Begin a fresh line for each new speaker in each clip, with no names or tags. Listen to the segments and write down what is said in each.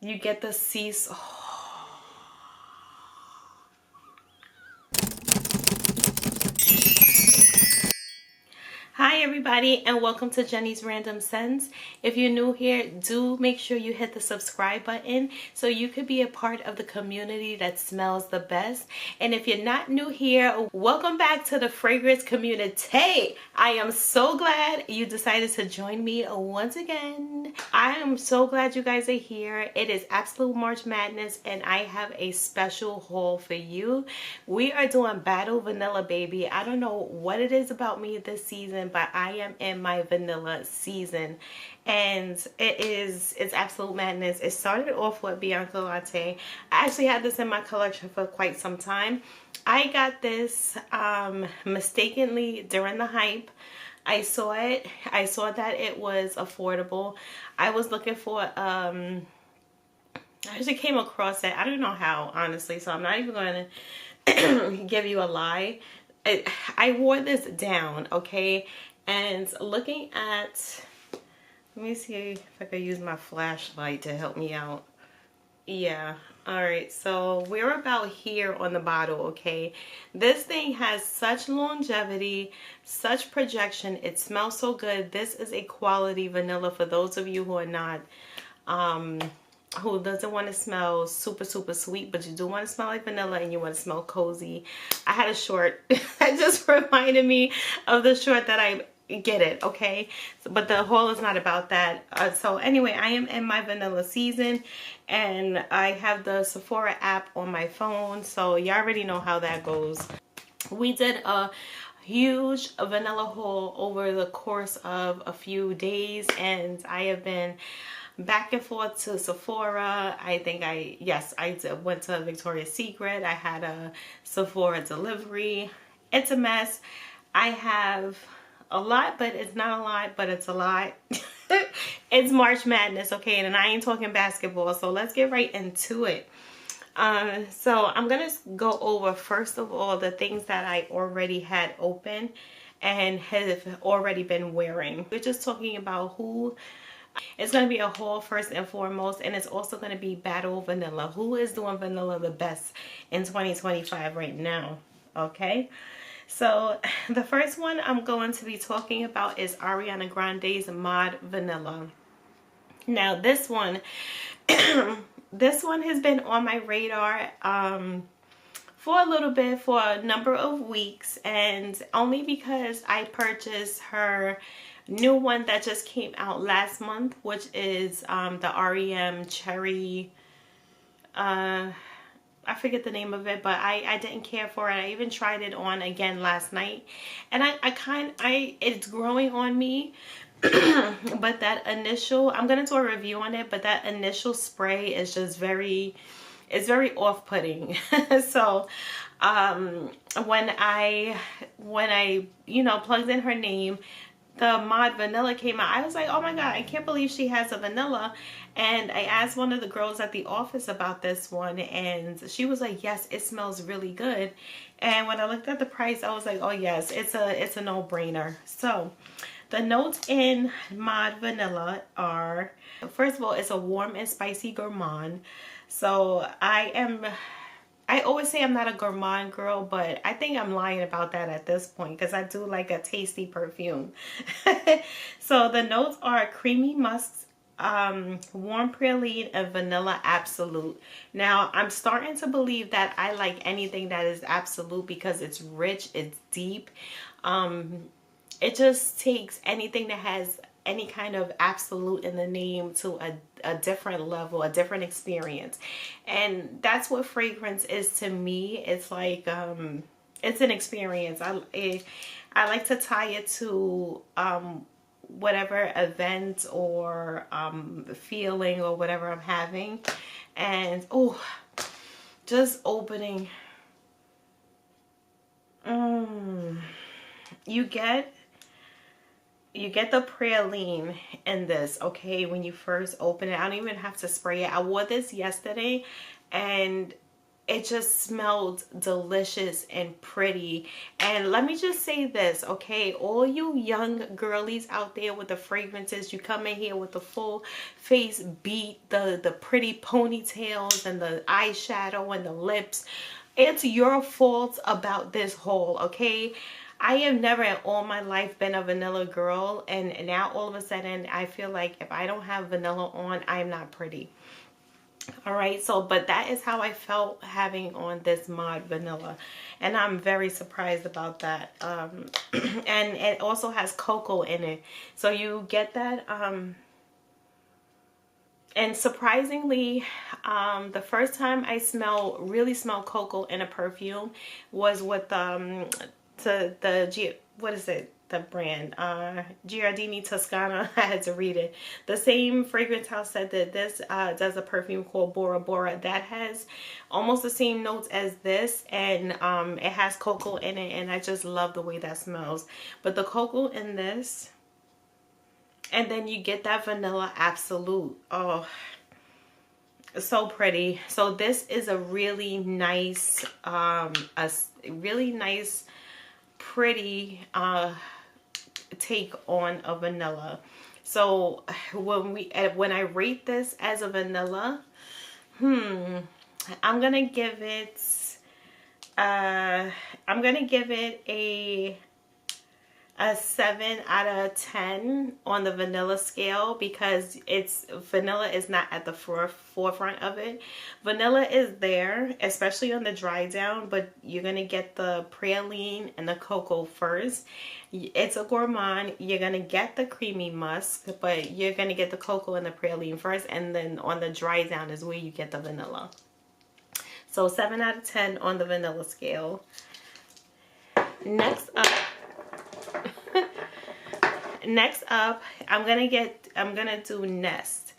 You get the sea. Hi everybody, and welcome to Jenny's Random Scents. If you're new here, do make sure you hit the subscribe button so you could be a part of the community that smells the best. And if you're not new here, welcome back to the fragrance community. I am so glad you decided to join me once again. I am so glad you guys are here. It is absolute March Madness and I have a special haul for you. We are doing Battle Vanilla, baby. I don't know what it is about me this season, but I am in my vanilla season, and it's absolute madness. It started off with Bianca Latte. I actually had this in my collection for quite some time. I got this mistakenly during the hype. I saw it. I saw that it was affordable. I was looking for I actually came across it. I don't know how, honestly, so I'm not even going to give you a lie. I wore this down, okay? And looking at, let me see if I could use my flashlight to help me out. Yeah, all right, so we're about here on the bottle, okay? This thing has such longevity, such projection. It smells so good. This is a quality vanilla for those of you who are not who doesn't want to smell super sweet, but you do want to smell like vanilla and you want to smell cozy. I had a short that just reminded me of the short that I get it, okay? But the haul is not about that. So anyway, I am in my vanilla season and I have the Sephora app on my phone, so you already know how that goes. We did a huge vanilla haul over the course of a few days, and I have been back and forth to Sephora. I went to Victoria's Secret. I had a Sephora delivery. It's a mess. I have a lot, but it's not a lot, but it's a lot. It's March Madness, okay? And I ain't talking basketball, so let's get right into it. So I'm gonna go over, first of all, the things that I already had open and have already been wearing. We're just talking about who. It's going to be a haul first and foremost, and it's also going to be Battle Vanilla. Who is doing vanilla the best in 2025 right now? Okay, so the first one I'm going to be talking about is Ariana Grande's Mod Vanilla. Now this one this one has been on my radar for a little bit, for a number of weeks, and only because I purchased her new one that just came out last month, which is the REM Cherry, I forget the name of it, but I didn't care for it. I even tried it on again last night, and it's growing on me. But that initial, I'm gonna do a review on it, but that initial spray is just it's very off-putting. So when I plugged in her name, the Mod Vanilla came out. I was like, oh my god, I can't believe she has a vanilla. And I asked one of the girls at the office about this one, and she was like, yes, it smells really good. And when I looked at the price, I was like, oh yes, it's a no-brainer. So the notes in Mod Vanilla are, first of all, it's a warm and spicy gourmand. So I always say I'm not a gourmand girl, but I think I'm lying about that at this point because I do like a tasty perfume. So the notes are creamy musk, warm praline, and vanilla absolute. Now I'm starting to believe that I like anything that is absolute because it's rich, it's deep. It just takes anything that has any kind of absolute in the name to a different level, a different experience. And that's what fragrance is to me. It's like it's an experience. I like to tie it to whatever event or feeling or whatever I'm having. And oh, just opening, you get the praline in this, okay, when you first open it. I don't even have to spray it. I wore this yesterday and it just smelled delicious and pretty. And let me just say this, okay, all you young girlies out there with the fragrances, you come in here with the full face beat, the pretty ponytails and the eyeshadow and the lips. It's your fault about this haul, okay? I have never in all my life been a vanilla girl, and now all of a sudden I feel like if I don't have vanilla on, I'm not pretty. All right, so but that is how I felt having on this mod vanilla, and I'm very surprised about that. And it also has cocoa in it, so you get that. And surprisingly, the first time I really smell cocoa in a perfume was with what is it? The brand Giardini Toscana. I had to read it. The same fragrance house said that this does a perfume called Bora Bora that has almost the same notes as this, and it has cocoa in it, and I just love the way that smells. But the cocoa in this, and then you get that vanilla absolute. Oh, so pretty. So this is a really nice pretty take on a vanilla. So when I rate this as a vanilla, I'm gonna give it a 7 out of 10 on the vanilla scale, because vanilla is not at the forefront of it. Vanilla is there, especially on the dry down, but you're gonna get the praline and the cocoa first. It's a gourmand. You're gonna get the creamy musk, but you're gonna get the cocoa and the praline first, and then on the dry down is where you get the vanilla. So 7 out of 10 on the vanilla scale. Next up, I'm gonna do Nest.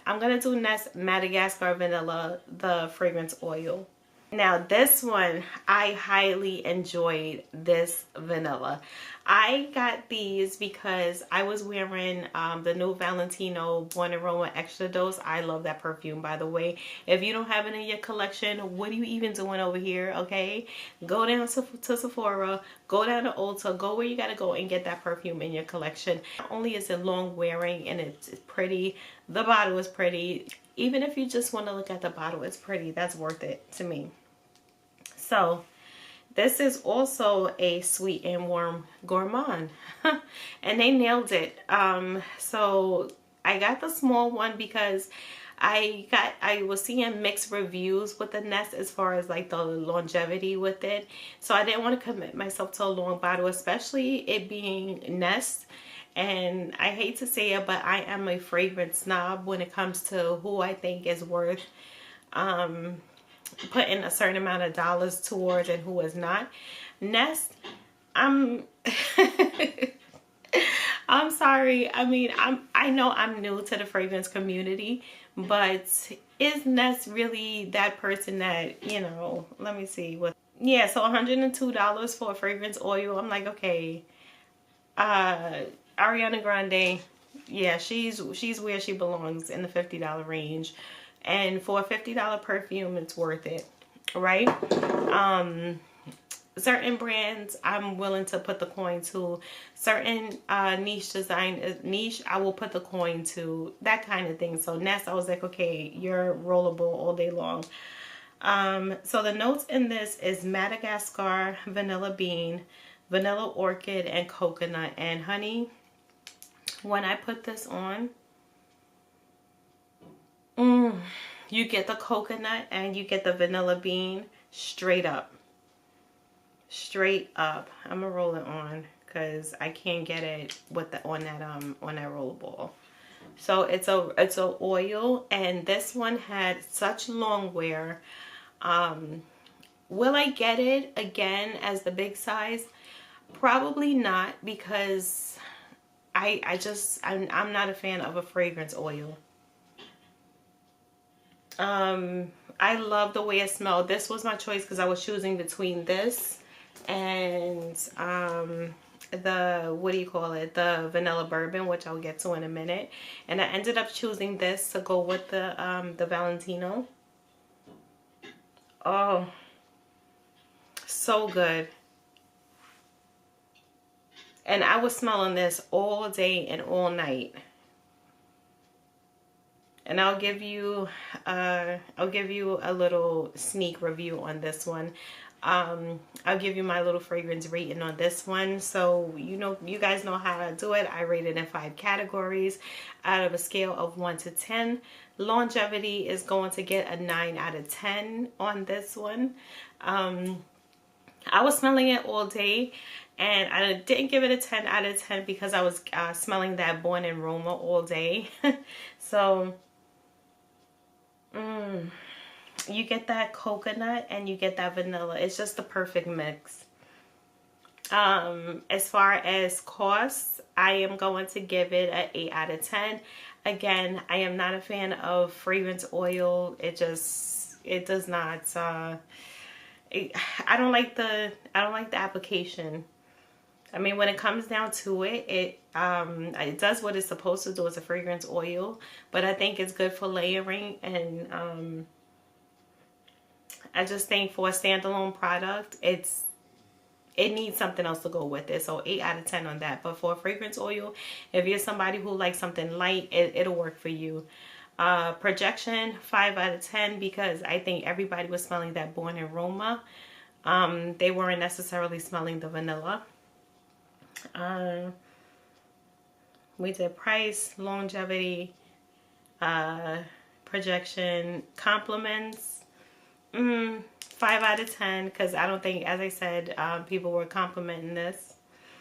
I'm gonna do Nest Madagascar Vanilla, the fragrance oil. Now this one, I highly enjoyed this vanilla. I got these because I was wearing the new Valentino Buon Aroma Extra Dose. I love that perfume, by the way. If you don't have it in your collection, what are you even doing over here, okay? Go down to Sephora, go down to Ulta, go where you gotta go and get that perfume in your collection. Not only is it long wearing and it's pretty, the bottle is pretty. Even if you just want to look at the bottle, it's pretty. That's worth it to me. So this is also a sweet and warm gourmand. And they nailed it. So I got the small one because I was seeing mixed reviews with the Nest as far as like the longevity with it. So I didn't want to commit myself to a long bottle, especially it being Nest. And I hate to say it, but I am a fragrance snob when it comes to who I think is worth putting a certain amount of dollars towards and who is not. Nest, I'm I'm sorry. I mean, I know I'm new to the fragrance community, but is Nest really that person that, you know, let me see what. Yeah, so $102 for a fragrance oil. I'm like, okay. Ariana Grande, yeah, she's where she belongs, in the $50 range. And for a $50 perfume, it's worth it, right? Certain brands I'm willing to put the coin to. Certain niche design, niche, I will put the coin to, that kind of thing. So Nest, I was like, okay, you're rollable all day long. So the notes in this is Madagascar, vanilla bean, vanilla orchid, and coconut. And honey, when I put this on, you get the coconut and you get the vanilla bean straight up. Straight up. I'm gonna roll it on because I can't get it with the on that roll ball. So it's a oil, and this one had such long wear. Will I get it again as the big size? Probably not, because I'm not a fan of a fragrance oil. I love the way it smelled. This was my choice because I was choosing between this and the, what do you call it, the vanilla bourbon, which I'll get to in a minute. And I ended up choosing this to go with the Valentino. Oh, so good. And I was smelling this all day and all night. And I'll give you a little sneak review on this one. I'll give you my little fragrance rating on this one. So you guys know how to do it. I rate it in 5 categories out of a scale of 1 to 10. Longevity is going to get a 9 out of 10 on this one. I was smelling it all day, and I didn't give it a 10 out of 10 because I was smelling that Born in Roma all day. So you get that coconut and you get that vanilla. It's just the perfect mix. As far as costs, I am going to give it an 8 out of 10. Again, I am not a fan of fragrance oil. It does not I don't like the application. I mean, when it comes down to it, it does what it's supposed to do as a fragrance oil, but I think it's good for layering, and I just think for a standalone product, it needs something else to go with it. So 8 out of 10 on that. But for a fragrance oil, if you're somebody who likes something light, it'll work for you. Projection, 5 out of 10, because I think everybody was smelling that Born in Roma. They weren't necessarily smelling the vanilla. We did price, longevity, projection, compliments. 5 out of 10, because I don't think, as I said, people were complimenting this.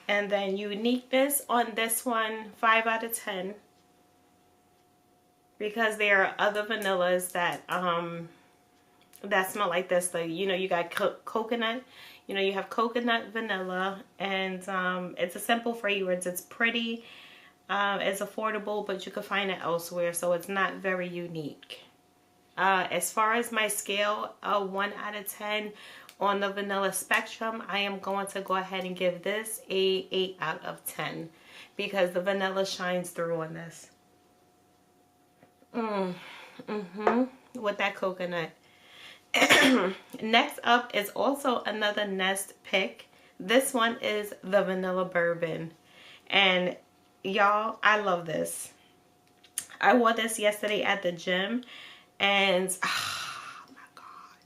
And then uniqueness on this one, 5 out of 10. Because there are other vanillas that smell like this. Like, you got coconut. You have coconut vanilla, and it's a simple fragrance. It's pretty, it's affordable, but you can find it elsewhere, so it's not very unique. As far as my scale, 1 out of 10 on the vanilla spectrum, I am going to go ahead and give this a 8 out of 10 because the vanilla shines through on this. With that coconut. Next up is also another Nest pick. This one is the vanilla bourbon, and y'all, I love this. I wore this yesterday at the gym, and oh my god,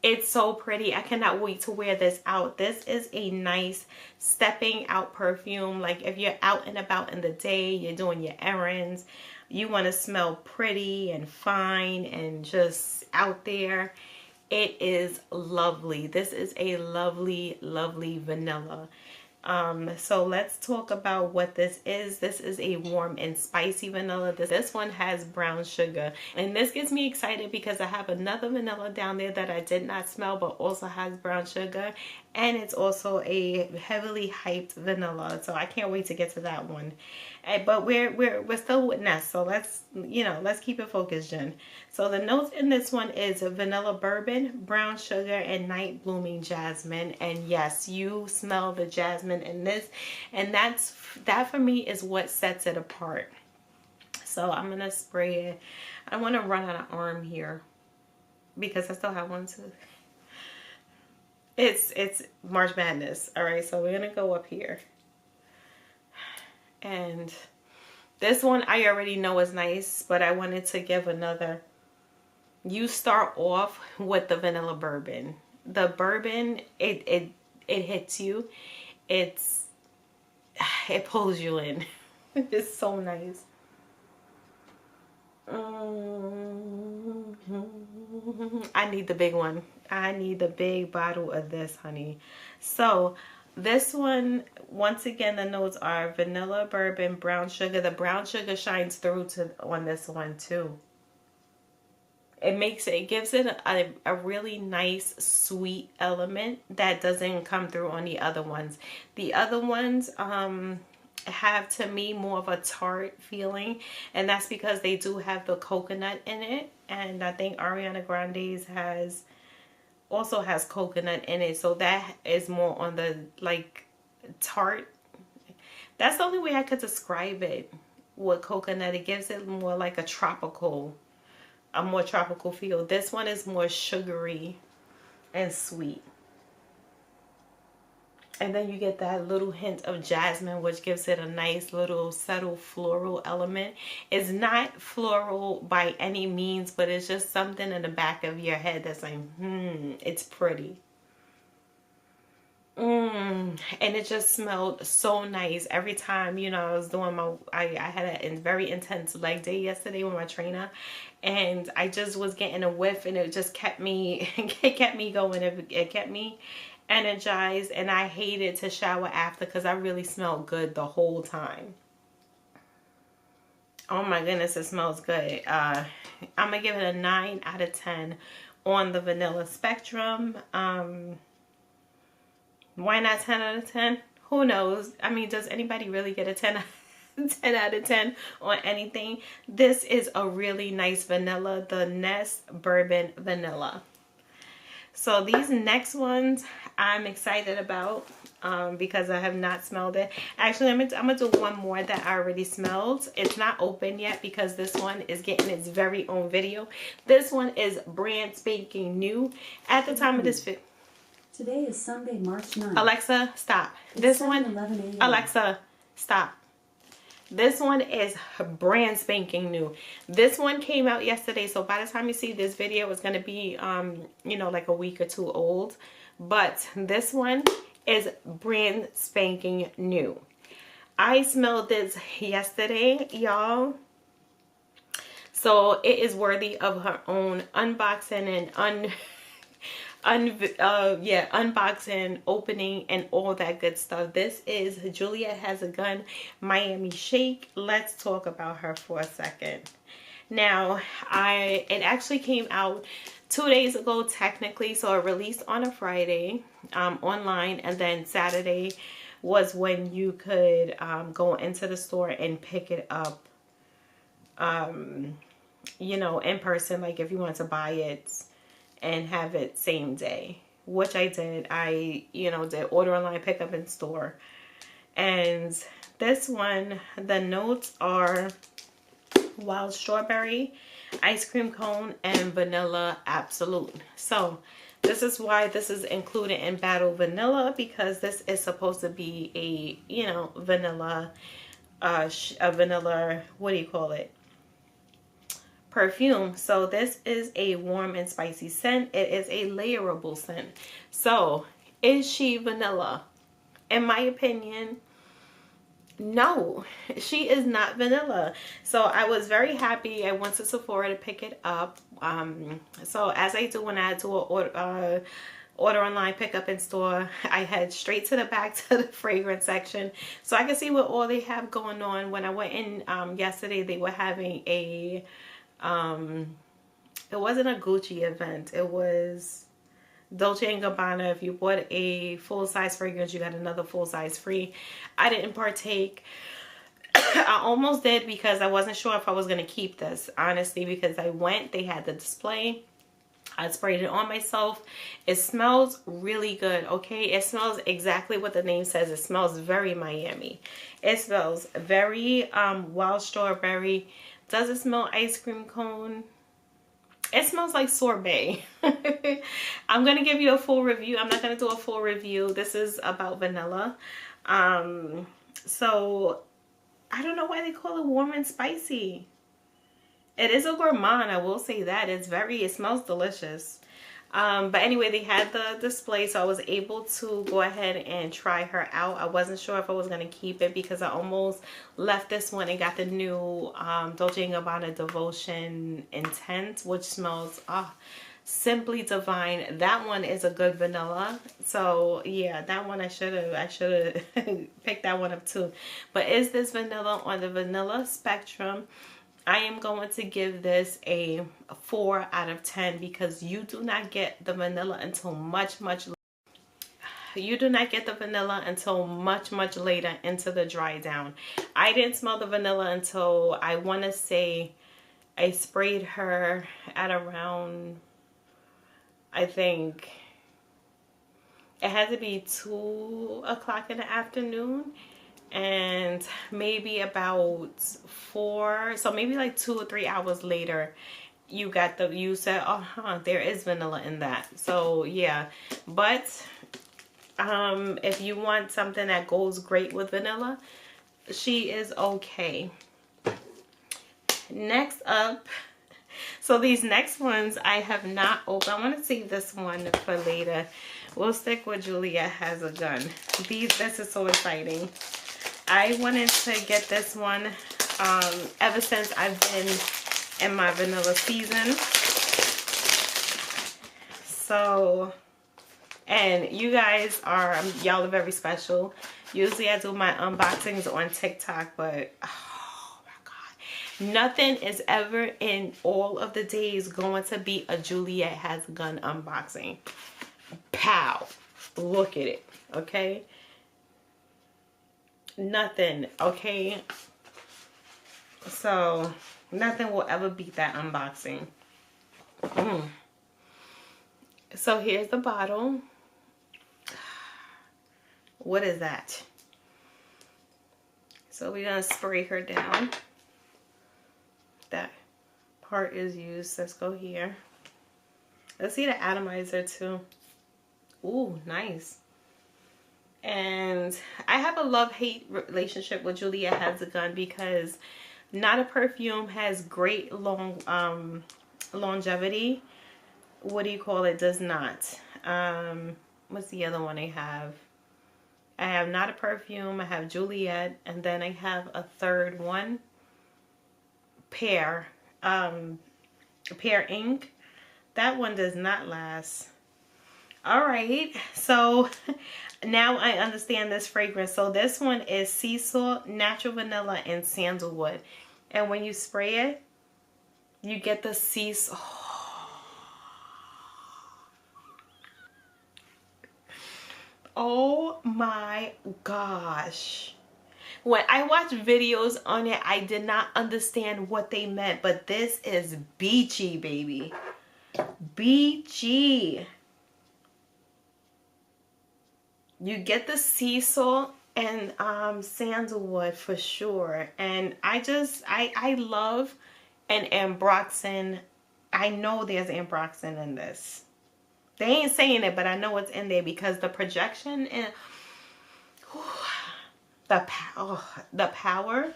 it's so pretty. I cannot wait to wear this out. This is a nice stepping out perfume. Like if you're out and about in the day, you're doing your errands, you want to smell pretty and fine and just out there. It is lovely. This is a lovely, lovely vanilla. So let's talk about what this is. This is a warm and spicy vanilla. This one has brown sugar, and this gets me excited because I have another vanilla down there that I did not smell but also has brown sugar, and it's also a heavily hyped vanilla, so I can't wait to get to that one. But we're still with Nest, so let's keep it focused, Jen. So the notes in this one is vanilla bourbon, brown sugar, and night blooming jasmine. And yes, you smell the jasmine in this, and that for me is what sets it apart. So I'm gonna spray it. I want to run out of arm here because I still have one too. It's March Madness. All right, so we're gonna go up here. And this one I already know is nice, but I wanted to give another. You start off with the vanilla bourbon. The bourbon, it hits you. It pulls you in. It's so nice. I need the big one. I need the big bottle of this, honey. So this one, once again, the notes are vanilla, bourbon, brown sugar. The brown sugar shines through on this one too. It gives it a really nice sweet element that doesn't come through on the other ones. The other ones have, to me, more of a tart feeling, and that's because they do have the coconut in it, and I think Ariana Grande's also has coconut in it, so that is more on the like tart. That's the only way I could describe it with coconut. It gives it more like a more tropical feel. This one is more sugary. and sweet. And then you get that little hint of jasmine, which gives it a nice little subtle floral element. It's not floral by any means, but it's just something in the back of your head that's like, it's pretty. And it just smelled so nice every time. You know, I was doing I had a very intense leg day yesterday with my trainer, and I just was getting a whiff, and it just kept me it kept me going. It kept me energized, and I hated to shower after because I really smelled good the whole time. Oh my goodness, it smells good. I'm gonna give it a 9 out of 10 on the vanilla spectrum. Why not 10 out of 10? Who knows? I mean, does anybody really get a 10 out of 10 on anything? This is a really nice vanilla, the Nest Bourbon Vanilla. So these next ones I'm excited about because I have not smelled it. Actually, I'm gonna do one more that I already smelled. It's not open yet because this one is getting its very own video. This one is brand spanking new at the time of this video.
Today is Sunday, March 9th.
Alexa, stop. This one, Alexa, stop. This one is brand spanking new. This one came out yesterday, so by the time you see this video, it's going to be, you know, like a week or two old. But this one is brand spanking new. I smelled this yesterday, y'all. So it is worthy of her own unboxing and unboxing, opening, and all that good stuff. This is Juliet Has a Gun Miami Shake. Let's talk about her for a second. Now, it actually came out 2 days ago technically, so it released on a Friday online, and then Saturday was when you could go into the store and pick it up, you know, in person, like if you wanted to buy it and have it same day, which I did. I, you know, did order online, pick up in store. And this one, the notes are wild strawberry, ice cream cone, and vanilla absolute. So this is why this is included in Battle Vanilla, because this is supposed to be a, you know, vanilla, a vanilla, what do you call it? Perfume. So this is a warm and spicy scent. It is a layerable scent. So is she vanilla? In my opinion, no, she is not vanilla. So I was very happy. I went to Sephora to pick it up. So as I do when I do a order online, pick up in store, I head straight to the back to the fragrance section so I can see what all they have going on. When I went in yesterday, they were having a it wasn't a Gucci event, it was Dolce & Gabbana. If you bought a full-size fragrance, you got another full-size free. I didn't partake. I almost did because I wasn't sure if I was going to keep this, honestly, because I went, they had the display. I sprayed it on myself. It smells really good, okay? It smells exactly what the name says. It smells very Miami. It smells very wild strawberry. Does it smell ice cream cone? It smells like sorbet. I'm going to give you a full review. I'm not going to do a full review. This is about vanilla. So I don't know why they call it warm and spicy. It is a gourmand, I will say that. It smells delicious. But anyway, they had the display, so I was able to go ahead and try her out. I wasn't sure if I was going to keep it because I almost left this one and got the new Dolce & Gabbana Devotion Intense, which smells simply divine. That one is a good vanilla. So yeah, that one I should have picked that one up too. But is this vanilla? On the vanilla spectrum, I am going to give this a 4 out of 10 because you do not get the vanilla until much later into the dry down. I didn't smell the vanilla until, I want to say, I sprayed her at around, I think it had to be 2 o'clock in the afternoon. And maybe about 4, so maybe like 2 or 3 hours later, you said, oh, there is vanilla in that. So yeah, but if you want something that goes great with vanilla, she is okay. Next up, so these next ones I have not opened. I want to save this one for later. We'll stick with Juliet Has a Gun. This is so exciting. I wanted to get this one ever since I've been in my vanilla season. So, and you guys are, y'all are very special. Usually I do my unboxings on TikTok, but oh my God. Nothing is ever in all of the days going to be a Juliet Has a Gun unboxing. Pow. Look at it. Okay. Nothing. Okay. So, nothing will ever beat that unboxing. So here's the bottle. What is that? So we're gonna spray her down. That part is used. Let's go here. Let's see the atomizer too. Ooh, nice. And I have a love-hate relationship with Juliet Has a Gun because Not a Perfume has great longevity. What do you call it? Does not. What's the other one I have? I have Not a Perfume, I have Juliet, and then I have a third one. Pear Ink. That one does not last. Alright, so now I understand this fragrance. So this one is sea salt, natural vanilla, and sandalwood. And when you spray it, you get the sea salt. Oh my gosh. When I watched videos on it, I did not understand what they meant. But this is beachy, baby. Beachy. You get the sea salt and sandalwood for sure. And I love an ambroxan. I know there's ambroxan in this. They ain't saying it, but I know it's in there because the projection and the power.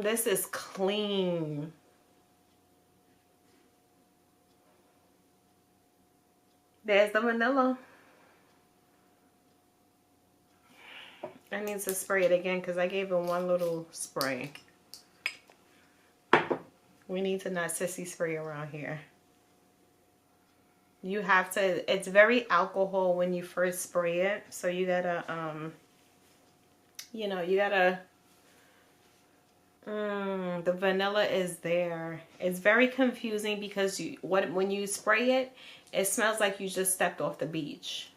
This is clean. There's the vanilla. I need to spray it again because I gave it one little spray. We need to not sissy spray around here. You have to, it's very alcohol when you first spray it. So you gotta, you know, you gotta, the vanilla is there. It's very confusing because when you spray it, it smells like you just stepped off the beach.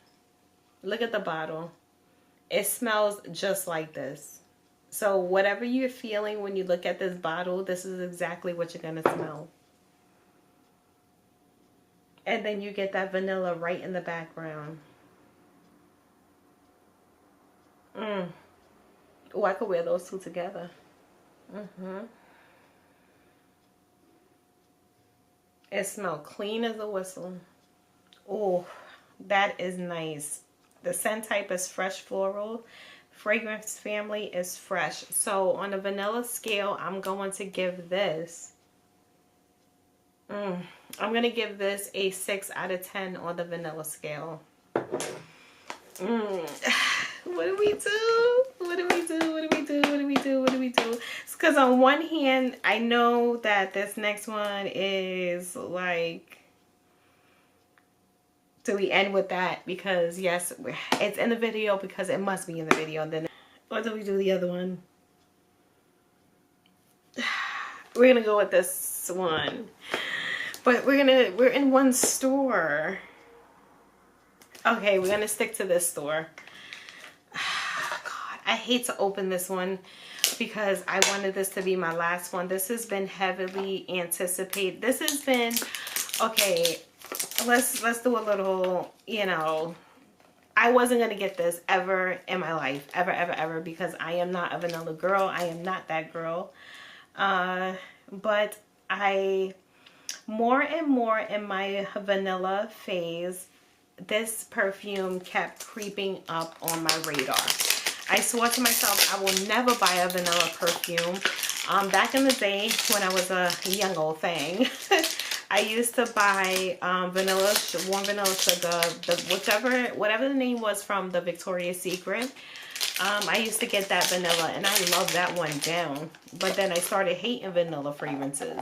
Look at the bottle. It smells just like this. So whatever you're feeling when you look at this bottle, this is exactly what you're going to smell. And then you get that vanilla right in the background. Oh, I could wear those two together. It smells clean as a whistle. Oh, that is nice. The scent type is fresh floral. Fragrance family is fresh. So on the vanilla scale, I'm going to give this. I'm going to give this a 6 out of 10 on the vanilla scale. What do we do? What do we do? What do we do? What do we do? What do we do? Because on one hand, I know that this next one is like... Do we end with that? Because yes, it's in the video because it must be in the video. And then, or do we do the other one? We're gonna go with this one, but we're in one store. Okay, we're gonna stick to this store. God, I hate to open this one because I wanted this to be my last one. This has been heavily anticipated. This has been okay. Let's do a little, you know, I wasn't going to get this ever in my life, ever, because I am not a vanilla girl. I am not that girl. But I, more and more in my vanilla phase, this perfume kept creeping up on my radar. I swore to myself I will never buy a vanilla perfume. Back in the day when I was a young old thing, I used to buy vanilla, warm vanilla sugar, whatever the name was from the Victoria's Secret. I used to get that vanilla and I loved that one down. But then I started hating vanilla fragrances.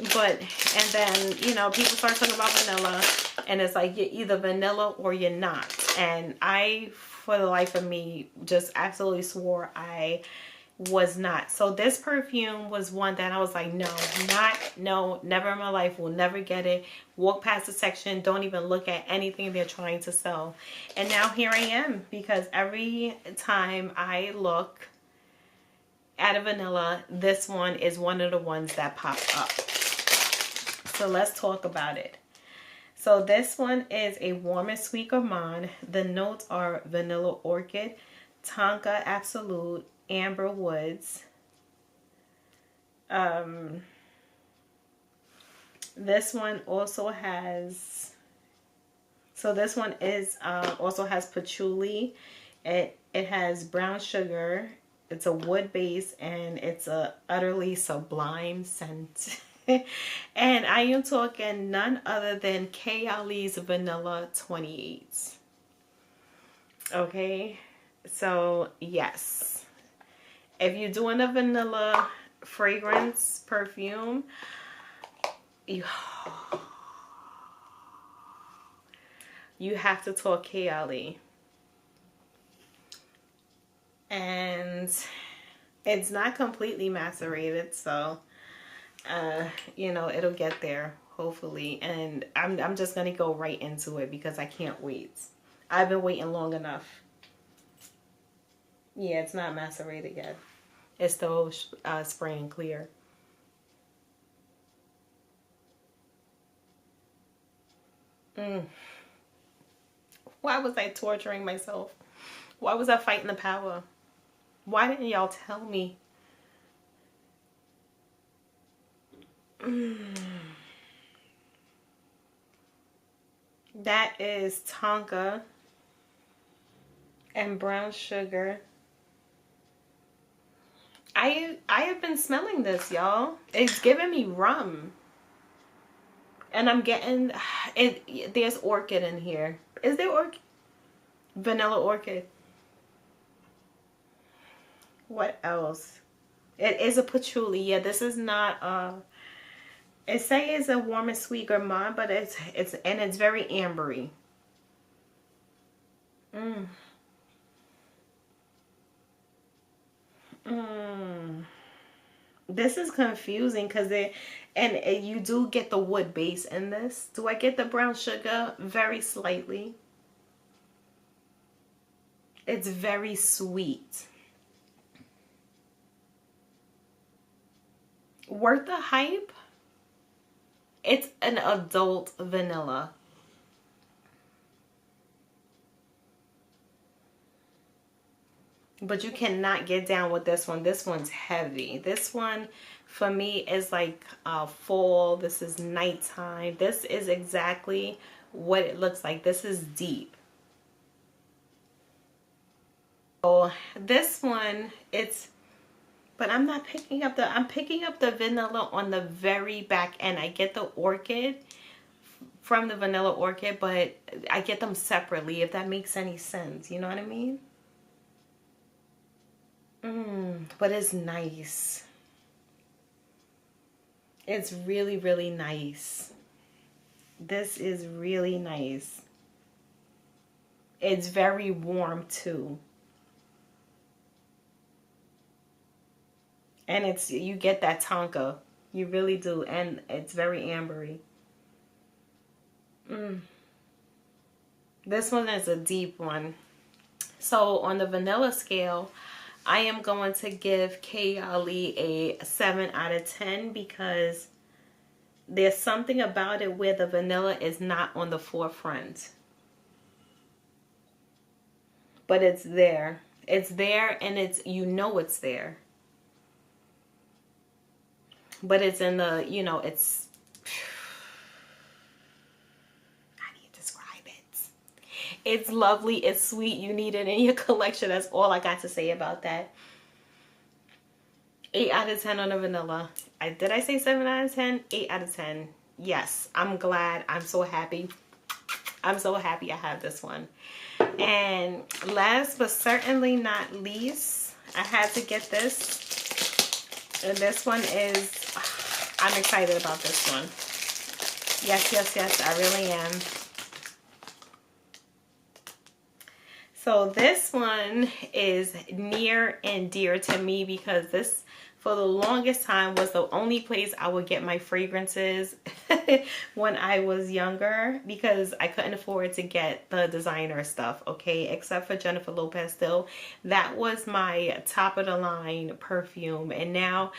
And then, you know, people start talking about vanilla and it's like you're either vanilla or you're not. And I, for the life of me, just absolutely swore I was not. So this perfume was one that I was like, no, never in my life, will never get it. Walk past the section, don't even look at anything they're trying to sell. And now here I am, because every time I look at a vanilla, this one is one of the ones that pop up. So let's talk about it. So this one is a warm and sweet gourmand. The notes are vanilla orchid, tonka absolute, amber woods. This one also has, so this one is also has patchouli. It has brown sugar. It's a wood base and it's a utterly sublime scent. And I am talking none other than K. Ali's Vanilla 28. Okay, so yes, if you're doing a vanilla fragrance perfume, you have to talk K. Ali. And it's not completely macerated, so you know, it'll get there hopefully. And I'm just gonna go right into it because I can't wait. I've been waiting long enough. Yeah, it's not macerated yet. It's still spraying clear. Why was I torturing myself? Why was I fighting the power? Why didn't y'all tell me? That is tonka and brown sugar. I have been smelling this, y'all. It's giving me rum. And I'm getting it. There's orchid in here. Is there orchid? Vanilla orchid. What else? It is a patchouli. Yeah, this is not it says it's a warm and sweet gourmand, but it's very ambery. This is confusing because you do get the wood base in this. Do I get the brown sugar? Very slightly. It's very sweet. Worth the hype? It's an adult vanilla. But you cannot get down with this one. This one's heavy. This one, for me, is like fall. This is nighttime. This is exactly what it looks like. This is deep. So this one, but I'm not picking up I'm picking up the vanilla on the very back end. I get the orchid from the vanilla orchid, but I get them separately, if that makes any sense. You know what I mean? But it's nice. It's really, really nice. This is really nice. It's very warm too. And you get that tonka. You really do. And it's very ambery. This one is a deep one. So on the vanilla scale, I am going to give K. Ali a 7 out of 10 because there's something about it where the vanilla is not on the forefront. But it's there. It's there, and it's, you know it's there. But it's in the, you know, it's, how do you describe it? It's lovely, it's sweet, you need it in your collection. That's all I got to say about that. 8 out of 10 on the vanilla. Did I say 7 out of 10? 8 out of 10. Yes, I'm glad. I'm so happy. I'm so happy I have this one. And last but certainly not least, I had to get this. And this one is, I'm excited about this one. Yes, yes, yes, I really am. So this one is near and dear to me because this, for the longest time, was the only place I would get my fragrances when I was younger, because I couldn't afford to get the designer stuff, okay, except for Jennifer Lopez still. That was my top of the line perfume, and now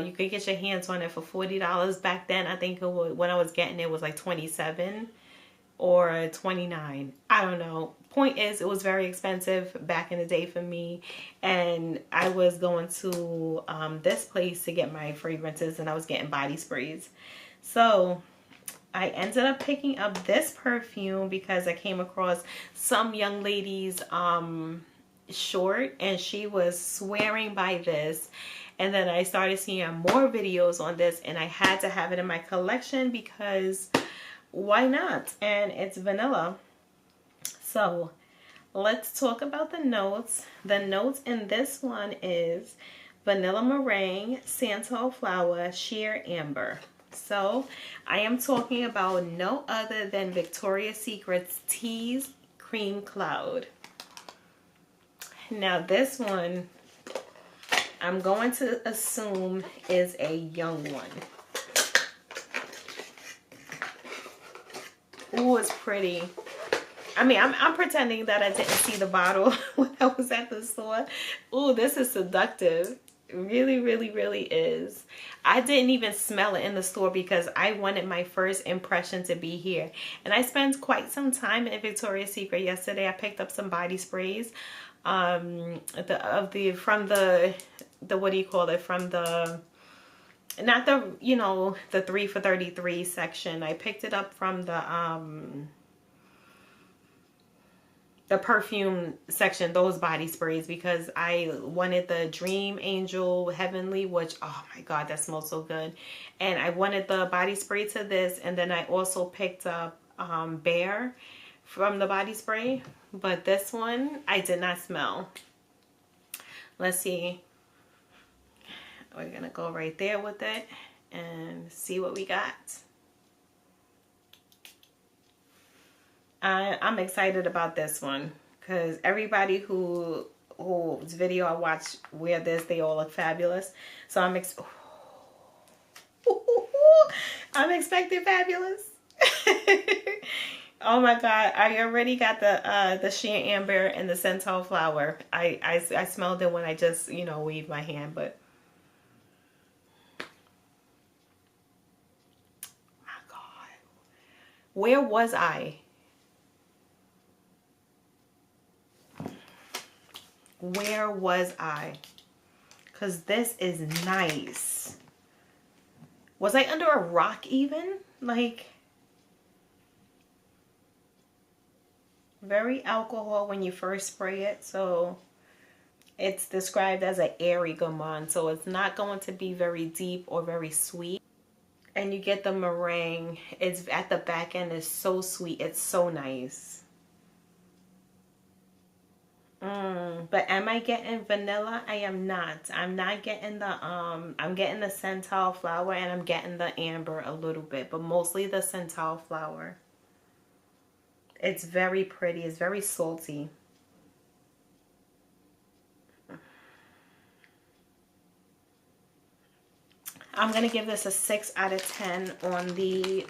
you could get your hands on it for $40. Back then, I think it was, when I was getting it, it was like $27 or $29. I don't know. Point is, it was very expensive back in the day for me, and I was going to this place to get my fragrances, and I was getting body sprays. So I ended up picking up this perfume because I came across some young lady's short, and she was swearing by this. And then I started seeing more videos on this, and I had to have it in my collection because why not? And it's vanilla. So let's talk about the notes. The notes in this one is vanilla meringue, santal flower, sheer amber. So I am talking about no other than Victoria's Secret's Tease Cream Cloud. Now this one, I'm going to assume is a young one. Ooh, it's pretty. I mean, I'm pretending that I didn't see the bottle when I was at the store. Ooh, this is seductive. It really, really, really is. I didn't even smell it in the store because I wanted my first impression to be here. And I spent quite some time in Victoria's Secret yesterday. I picked up some body sprays. From the what do you call it? From the, not the, you know, the 3 for $33 section. I picked it up from the perfume section, those body sprays, because I wanted the Dream Angel Heavenly, which, oh my god, that smells so good. And I wanted the body spray to this, and then I also picked up Bear from the body spray, but this one I did not smell. Let's see. We're gonna go right there with it and see what we got. I'm excited about this one because everybody whose video I watch wear this, they all look fabulous. So I'm expecting fabulous. Oh my god, I already got the sheer amber and the santal flower. I smelled it when I just, you know, waved my hand, but my god, where was I? Where was I? Because this is nice. Was I under a rock even? Like, very alcohol when you first spray it. So it's described as an airy gourmand. So it's not going to be very deep or very sweet. And you get the meringue. It's at the back end. It's so sweet. It's so nice. But am I getting vanilla? I am not. I'm not getting the I'm getting the santal flower, and I'm getting the amber a little bit, but mostly the santal flower. It's very pretty. It's very salty. I'm going to give this a 6 out of 10 on the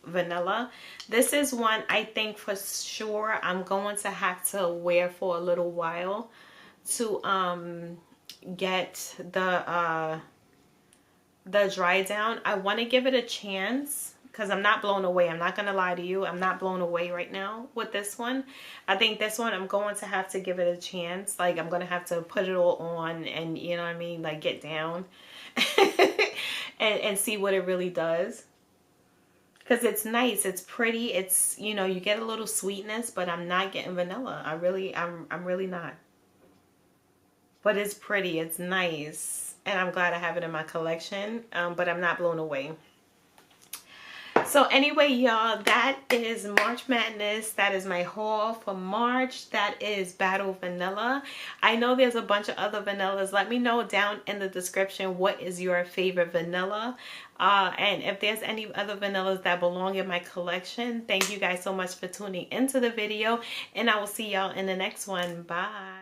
vanilla. This is one I think for sure I'm going to have to wear for a little while to get the dry down. I want to give it a chance because I'm not blown away. I'm not going to lie to you. I'm not blown away right now with this one. I think this one I'm going to have to give it a chance. Like, I'm going to have to put it all on and, you know what I mean, like get down and see what it really does. Because it's nice, it's pretty, it's, you know, you get a little sweetness, but I'm not getting vanilla. I'm really not. But it's pretty, it's nice, and I'm glad I have it in my collection, but I'm not blown away. So anyway, y'all, that is March Madness. That is my haul for March. That is Battle Vanilla. I know there's a bunch of other vanillas. Let me know down in the description what is your favorite vanilla. And if there's any other vanillas that belong in my collection. Thank you guys so much for tuning into the video. And I will see y'all in the next one. Bye.